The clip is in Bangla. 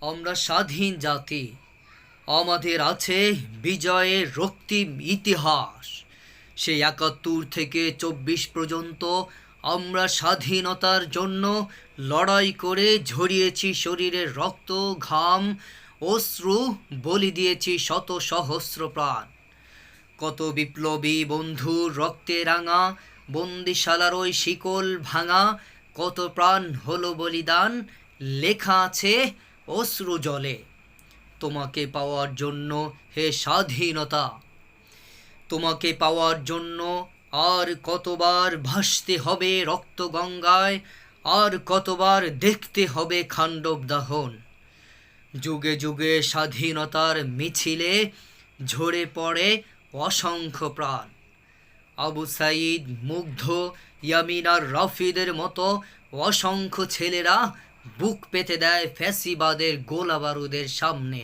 আমরা স্বাধীন জাতি, আমাদের আছে বিজয়ের রক্তিম ইতিহাস। সেই ৭১ থেকে ২৪ পর্যন্ত আমরা স্বাধীনতার জন্য লড়াই করে ঝরিয়েছি শরীরের রক্ত, ঘাম, অশ্রু, বলি দিয়েছি শত সহস্র প্রাণ। কত বিপ্লবী বন্ধুর রক্তে রাঙা বন্দিশালার ওই শিকল ভাঙা, কত প্রাণ হলো বলিদান, লেখা আছে অশ্রু জলে। তোমাকে পাওয়ার জন্য হে স্বাধীনতা, তোমাকে পাওয়ার জন্য আর কতবার ভাসতে হবে রক্ত গঙ্গায়, আর কতবার দেখতে হবে খান্ডব দাহন। যুগে যুগে স্বাধীনতার মিছিলে ঝরে পড়ে অসংখ্য প্রাণ। আবু সাঈদ, মুগ্ধ, ইয়ামিন আর রাফিদের মতো অসংখ্য ছেলেরা বুক পেতে দেয় ফ্যাসিবাদের গোলা বারুদের সামনে।